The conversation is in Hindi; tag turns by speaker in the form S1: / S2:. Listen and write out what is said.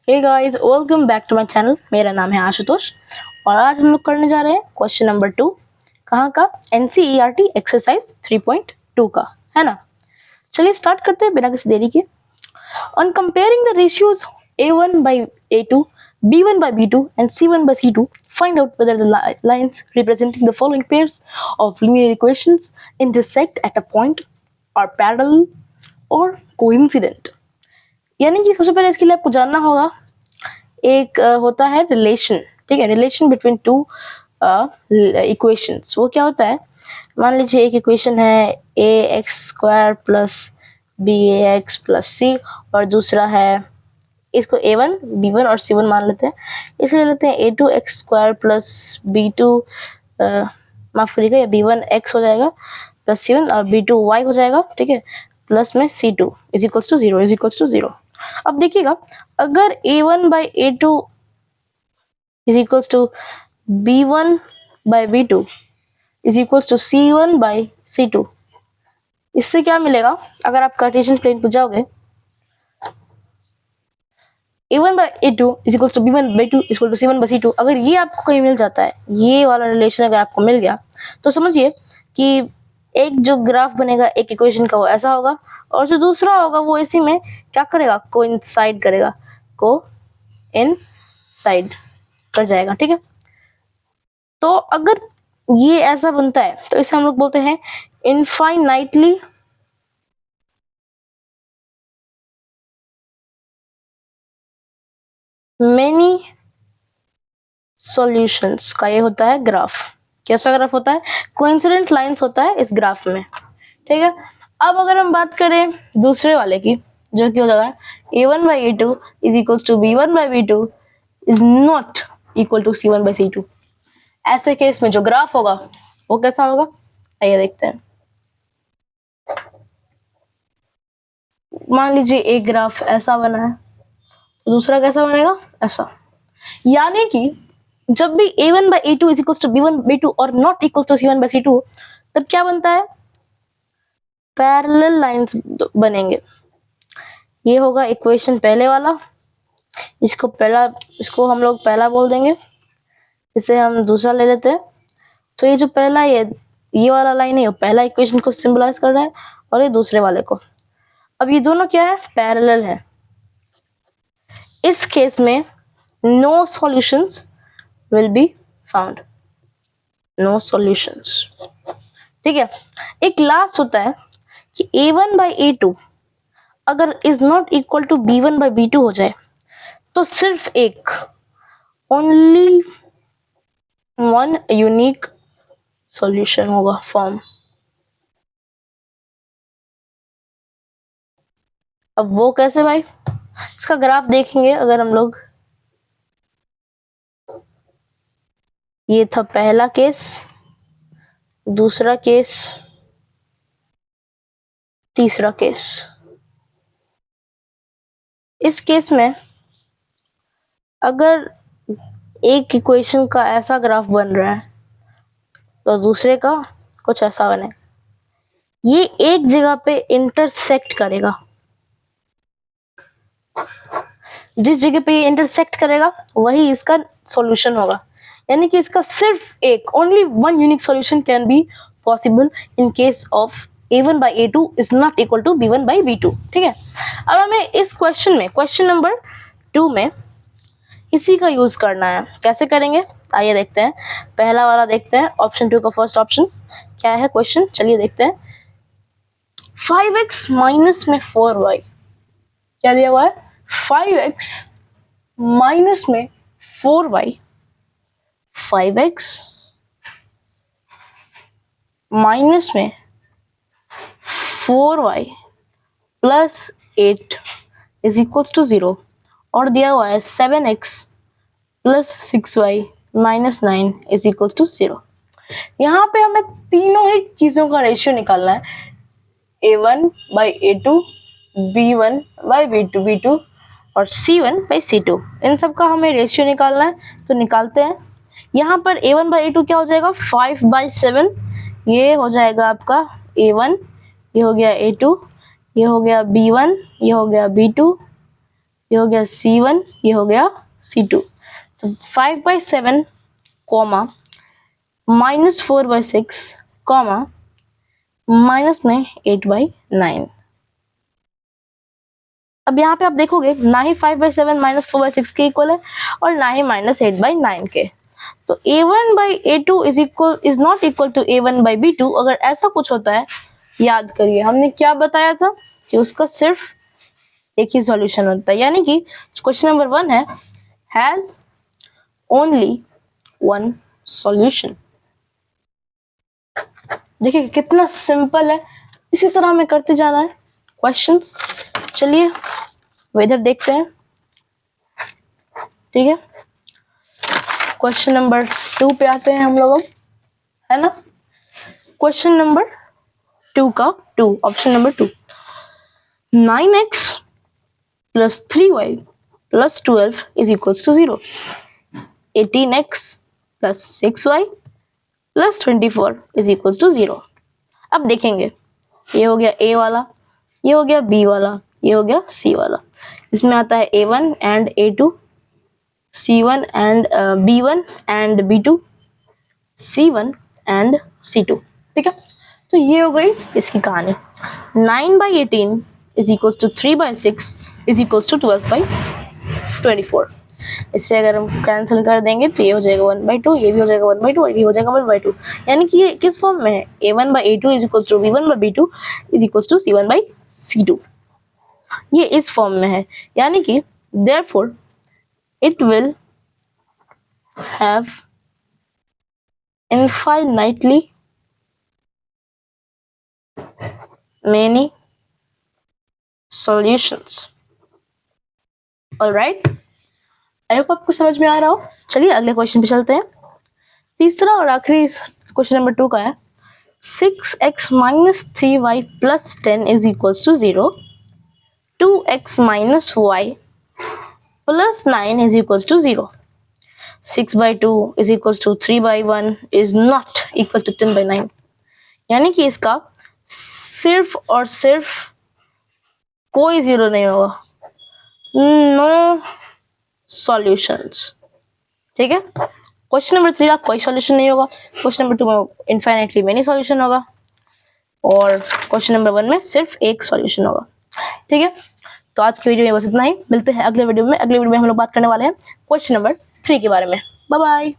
S1: Hey guys, welcome back to my channel. मेरा नाम है आशुतोष और आज हम लोग करने जा रहे हैं क्वेश्चन नंबर 2। कहाँ का? NCERT एक्सरसाइज 3.2 का, है ना। चलिए स्टार्ट करते हैं बिना किसी देरी के। On comparing the ratios A1 by A2, B1 by B2 and C1 by C2, find out whether the lines representing the following pairs of linear equations intersect at a point, are parallel or coincident। यानी कि सबसे पहले इसके लिए आपको जानना होगा, एक होता है रिलेशन, ठीक है, रिलेशन बिटवीन टू इक्वेशंस। वो क्या होता है? मान लीजिए एक इक्वेशन है ax² प्लस bax प्लस सी और दूसरा है, इसको a1 b1 और c1 मान लेते हैं, इसलिए लेते हैं a2x² प्लस b2 माफ करिएगा, या b1 x हो जाएगा प्लस c1 और b2 y हो जाएगा, ठीक है, प्लस में c2 इज इक्वल्स टू 0। अब देखिएगा, अगर a1 by a2 is equals to b1 by b2 is equals to c1 by c2, इससे क्या मिलेगा? अगर आप कार्टेशियन प्लेन पर जाओगे, a1 by a2 is equals to b1 by 2 equal to c1 by c2, अगर ये आपको कहीं मिल जाता है, ये वाला रिलेशन अगर आपको मिल गया, तो समझिए कि एक जो ग्राफ बनेगा एक इक्वेशन का वो ऐसा होगा, और जो दूसरा होगा वो इसी में क्या करेगा? कोइंसाइड करेगा, कोइंसाइड कर जाएगा, ठीक है। तो अगर ये ऐसा बनता है तो इसे हम लोग बोलते हैं इनफाइनाइटली मेनी सॉल्यूशंस का ये होता है ग्राफ। कैसा ग्राफ होता है? कोइंसिडेंट लाइंस होता है इस ग्राफ में, ठीक है। अब अगर हम बात करें दूसरे वाले की, जो कि हो जाएगा a1 by a2 is equal to b1 by b2 is not equal to c1 by c2, ऐसे केस में जो ग्राफ होगा वो कैसा होगा? आइए देखते हैं। मान लीजिए एक ग्राफ ऐसा बना है, तो दूसरा कैसा बनेगा? ऐसा। यानी कि जब भी a1 by a2 is equal to b1 b2 और not equal to c1 by c2, तब क्या बनता है? पैरेलल लाइंस बनेंगे। ये होगा इक्वेशन पहले वाला, इसको हम लोग पहला बोल देंगे, इसे हम दूसरा ले लेते हैं। तो ये जो पहला ये वाला लाइन है, ये पहला इक्वेशन को सिंबलाइज कर रहा है और ये दूसरे वाले को। अब ये दोनों क्या है? पैरेलल है। इस केस में no solutions will be found, no solutions, ठीक है। एक लास्ट होता है कि a1 by a2 अगर is not equal to b1 by b2 हो जाए, तो सिर्फ एक ओनली वन यूनिक सॉल्यूशन होगा फॉर्म। अब वो कैसे भाई? इसका ग्राफ देखेंगे अगर हम लोग, ये था पहला केस, दूसरा केस, तीसरा केस। इस केस में अगर एक इक्वेशन का ऐसा ग्राफ बन रहा है, तो दूसरे का कुछ ऐसा बने। ये एक जगह पे इंटरसेक्ट करेगा, जिस जगह पे ये इंटरसेक्ट करेगा वही इसका सॉल्यूशन होगा। यानी कि इसका सिर्फ एक only one unique solution can be possible in case of a1 by a2 is not equal to b1 by b2, ठीक है। अब हमें इस क्वेश्चन में, क्वेश्चन नंबर 2 में इसी का यूज करना है। कैसे करेंगे आइए देखते हैं। पहला वाला देखते हैं, ऑप्शन 2 का फर्स्ट ऑप्शन क्या है क्वेश्चन, चलिए देखते हैं। 5x माइनस में 4y, क्या दिया हुआ है? 5x माइनस में 4y, 5x माइनस में 4y plus 8 is equal to 0, और दिया हुआ है 7x plus 6y minus 9 is equal to 0। यहाँ पे हमें तीनों ही चीजों का रेशियो निकालना है, a1 by a2, b1 by b2 और c1 by c2। इन सब का हमें रेशियो निकालना है, तो निकालते हैं। यहाँ पर a1 by a2 क्या हो जाएगा? 5 by 7, ये हो जाएगा आपका a1, ये हो गया a2, ये हो गया b1, ये हो गया b2, ये हो गया C1, ये हो गया C2। तो 5/7 कॉमा -4/6 कॉमा माइनस में 8/9। अब यहाँ पे आप देखोगे ना ही 5/7 -4/6 के इक्वल है और ना ही -8/9 के। तो A1/A2 is not equal to A1/B2। अगर ऐसा कुछ होता है, याद करिए हमने क्या बताया था कि उसका सिर्फ एक ही सॉल्यूशन होता है, यानी कि क्वेश्चन नंबर 1 है हैज ओनली वन सॉल्यूशन। देखिए कितना सिंपल है, इसी तरह हमें करते जाना है क्वेश्चंस। चलिए इधर देखते हैं, ठीक है। क्वेश्चन नंबर 2 पे आते हैं हम लोग, है ना। क्वेश्चन नंबर 2 का 2, option number 2, 9x plus 3y plus 12 is equals to 0. 18x plus 6y plus 24 is equals to 0. अब देखेंगे, ये हो गया A वाला, ये हो गया B वाला, ये हो गया C वाला। इसमें आता है A1 and A2, C1 and B1 and B2, C1 and C2, ठीक है। तो ये हो गई इसकी कहानी। 9/18 is equals to 3/6 is equals to 12/24। इससे अगर हम कैंसिल कर देंगे तो ये हो जाएगा 1/2, ये भी हो जाएगा 1/2 और ये हो जाएगा 1/2। यानी कि ये किस फॉर्म में है, A1/A2 is equals to B1/B2 is equals to C1/C2। ये इस फॉर्म में है, यानी कि therefore it will have infinitely many solutions। Alright, I hope आपको समझ में आ रहा हो। चलिए अगले क्वेश्चन पे चलते हैं। तीसरा और आखिरी क्वेश्चन नंबर 2 का है 6x minus 3y plus 10 is equals to 0. 2x minus y plus 9 is equals to 0. 6/2 is equals to 3/1 is not equal to 10/9। यानी कि इसका सिर्फ और सिर्फ कोई जीरो नहीं होगा, नो सॉल्यूशंस, ठीक है। क्वेश्चन नंबर 3 का कोई सॉल्यूशन नहीं होगा, क्वेश्चन नंबर 2 में इनफाइनाइटली मेनी सॉल्यूशन होगा और क्वेश्चन नंबर 1 में सिर्फ एक सॉल्यूशन होगा, ठीक है। तो आज की वीडियो में बस इतना ही, मिलते हैं अगले वीडियो में। अगले वीडियो में हम लोग बात करने वाले हैं क्वेश्चन नंबर 3 के बारे में। Bye bye.